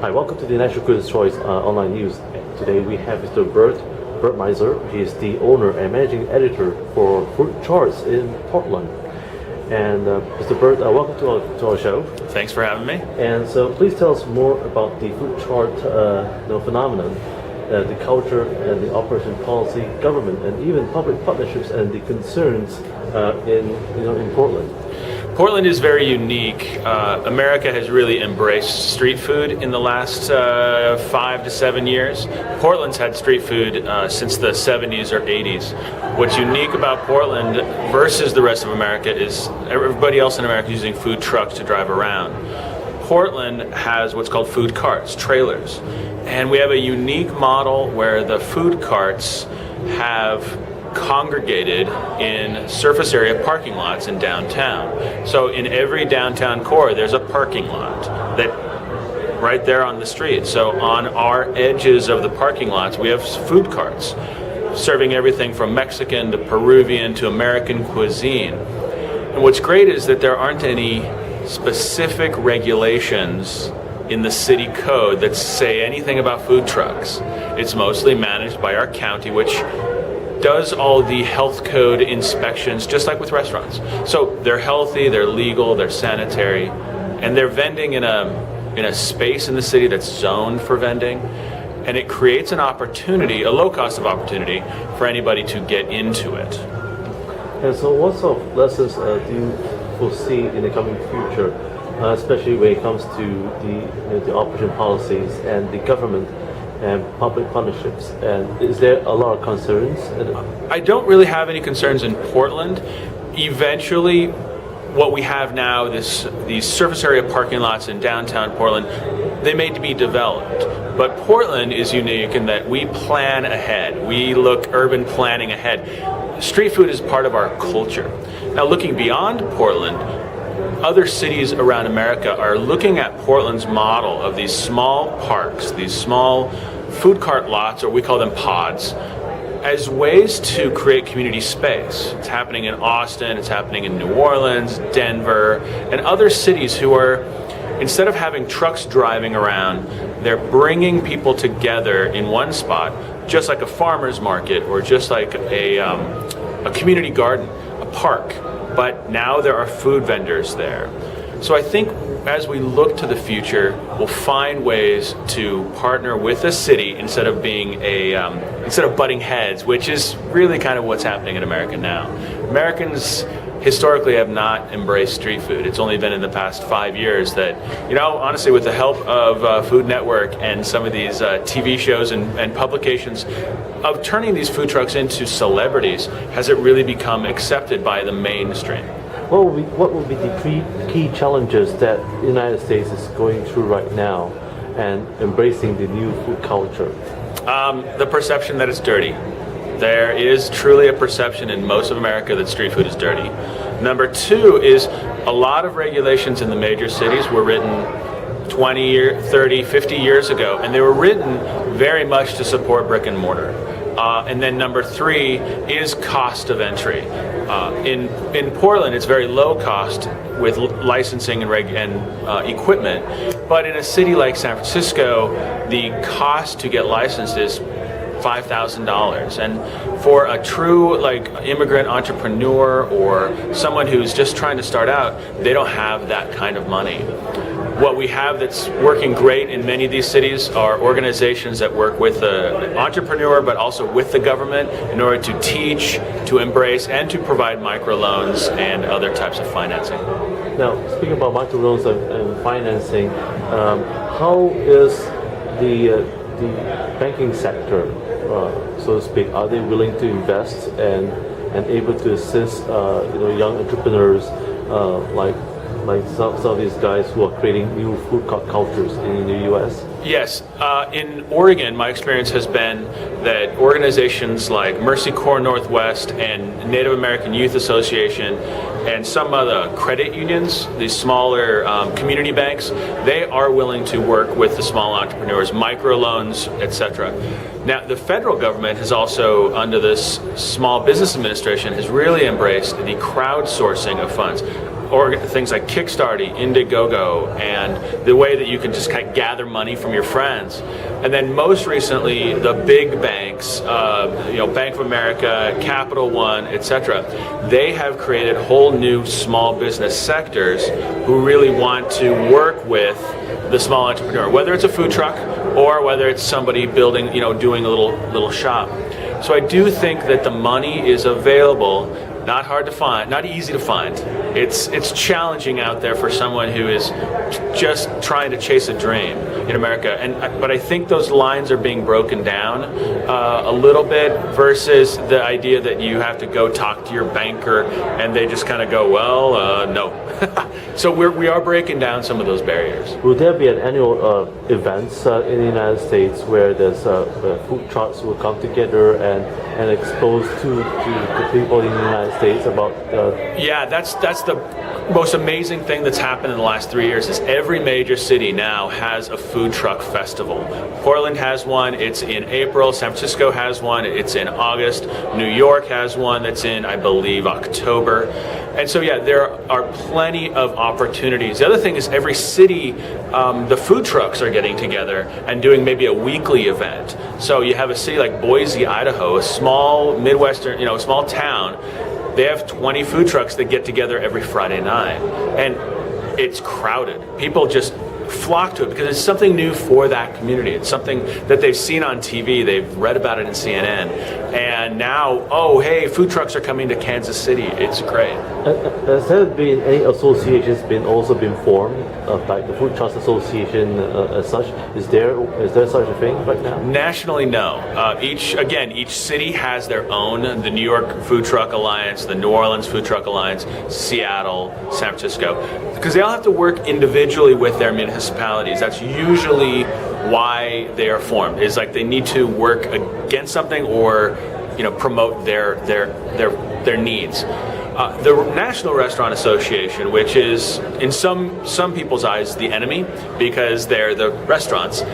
Hi, welcome to the National Critics' Choice online news. Today we have Mr. Burmeister. He is the owner and managing editor for Food Charts in Portland. And Mr. Burt, welcome to our show. Thanks for having me. And so please tell us more about the food chart phenomenon, the culture and the operation policy, government, and even public partnerships and the concerns in Portland. Portland is very unique. America has really embraced street food in the last 5 to 7 years. Portland's had street food since the 70s or 80s. What's unique about Portland versus the rest of America is everybody else in America is using food trucks to drive around. Portland has what's called food carts, trailers. And we have a unique model where the food carts have congregated in surface area parking lots in downtown. So in every downtown core, there's a parking lot that right there on the street. So on our edges of the parking lots, we have food carts serving everything from Mexican to Peruvian to American cuisine. And what's great is that there aren't any specific regulations in the city code that say anything about food trucks. It's mostly managed by our county, which does all the health code inspections, just like with restaurants. So they're healthy, they're legal, they're sanitary, and they're vending in a space in the city that's zoned for vending. And it creates an opportunity, a low cost of opportunity, for anybody to get into it. And so what sort of lessons do you foresee in the coming future, especially when it comes to the operation policies and the government and public partnerships? And is there a lot of concerns? I don't really have any concerns in Portland. Eventually, what we have now, these surface area parking lots in downtown Portland, they may be developed. But Portland is unique in that we plan ahead. We look urban planning ahead. Street food is part of our culture. Now, looking beyond Portland, other cities around America are looking at Portland's model of these small parks, these small food cart lots, or we call them pods, as ways to create community space. It's happening in Austin, it's happening in New Orleans, Denver, and other cities who are, instead of having trucks driving around, they're bringing people together in one spot, just like a farmer's market or just like a community garden, a park. But now there are food vendors there. So I think as we look to the future, we'll find ways to partner with the city instead of being instead of butting heads, which is really kind of what's happening in America now. Americans historically have not embraced street food. It's only been in the past 5 years that, honestly, with the help of Food Network and some of these TV shows and publications of turning these food trucks into celebrities, has it really become accepted by the mainstream. What will be the key challenges that the United States is going through right now and embracing the new food culture? The perception that it's dirty. There is truly a perception in most of America that street food is dirty. Number two is a lot of regulations in the major cities were written 20, 30, 50 years ago, and they were written very much to support brick and mortar. And then number three is cost of entry. In Portland, it's very low cost with licensing and equipment, but in a city like San Francisco, the cost to get licensed is $5,000, and for a true immigrant entrepreneur or someone who's just trying to start out, they don't have that kind of money. What we have that's working great in many of these cities are organizations that work with the entrepreneur but also with the government in order to teach, to embrace, and to provide microloans and other types of financing. Now, speaking about microloans and financing, how is the banking sector, so to speak, are they willing to invest and able to assist young entrepreneurs like some of these guys who are creating new food cultures in the U.S.? Yes. In Oregon, my experience has been that organizations like Mercy Corps Northwest and Native American Youth Association and some of the credit unions, these smaller community banks, they are willing to work with the small entrepreneurs, microloans, etc. Now, the federal government has also, under this Small Business Administration, has really embraced the crowdsourcing of funds. things like Kickstarter, Indiegogo, and the way that you can just kind of gather money from your friends. And then most recently, the big banks, Bank of America, Capital One, etc., they have created whole new small business sectors who really want to work with the small entrepreneur, whether it's a food truck or whether it's somebody building, doing a little shop. So I do think that the money is available. Not hard to find, not easy to find. It's challenging out there for someone who is just trying to chase a dream in America. But I think those lines are being broken down a little bit versus the idea that you have to go talk to your banker and they just kind of go, well, no. So we are breaking down some of those barriers. Will there be an annual events in the United States where there's food trucks will come together and expose to the people in the United States about? Yeah, that's the most amazing thing that's happened in the last 3 years. Is every major city now has a food truck festival. Portland has one. It's in April. San Francisco has one. It's in August. New York has one. That's in, I believe, October. And so, yeah, there are plenty of opportunities. The other thing is every city, the food trucks are getting together and doing maybe a weekly event. So you have a city like Boise, Idaho, a small Midwestern, small town. They have 20 food trucks that get together every Friday night. And it's crowded. People just flock to it because it's something new for that community. It's something that they've seen on TV. They've read about it in CNN. And now, oh, hey, food trucks are coming to Kansas City. It's great. Has there been any associations also been formed, like the Food Trucks Association as such? Is there such a thing right now? Nationally, no. Each city has their own. The New York Food Truck Alliance, the New Orleans Food Truck Alliance, Seattle, San Francisco, because they all have to work individually with their municipalities. That's usually why they are formed. Is like they need to work against something or promote their needs. The National Restaurant Association, which is in some people's eyes the enemy because they're the restaurants,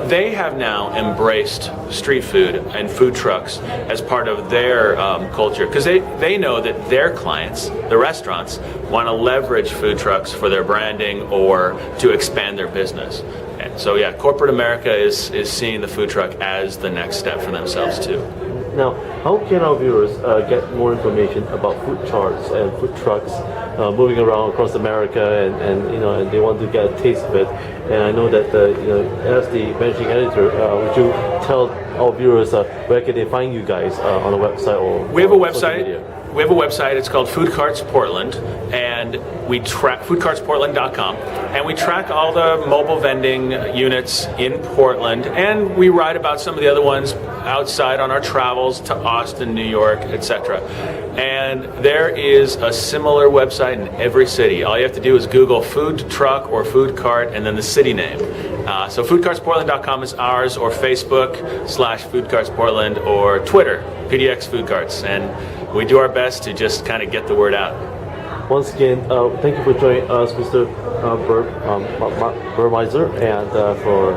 they have now embraced street food and food trucks as part of their culture because they know that their clients, the restaurants, want to leverage food trucks for their branding or to expand their business. And so, yeah, corporate America is seeing the food truck as the next step for themselves too. Now, how can our viewers get more information about food charts and food trucks moving around across America, and they want to get a taste of it? And I know that as the managing editor, would you tell our viewers where can they find you guys on a website or? We have a website. We have a website. It's called Food Carts Portland, and we track foodcartsportland.com, and we track all the mobile vending units in Portland, and we write about some of the other ones outside on our travels to Austin, New York, etc. And there is a similar website in every city. All you have to do is Google food truck or food cart and then the city name. So foodcartsportland.com is ours, or Facebook/foodcartsportland, or Twitter, PDX Food Carts, and we do our best to just kind of get the word out. Once again, thank you for joining us, Mr. Burmeister, and for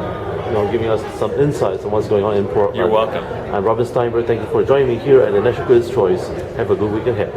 giving us some insights on what's going on in Portland. You're welcome. I'm Robin Stienberg. Thank you for joining me here at the National Critics' Choice. Have a good week ahead.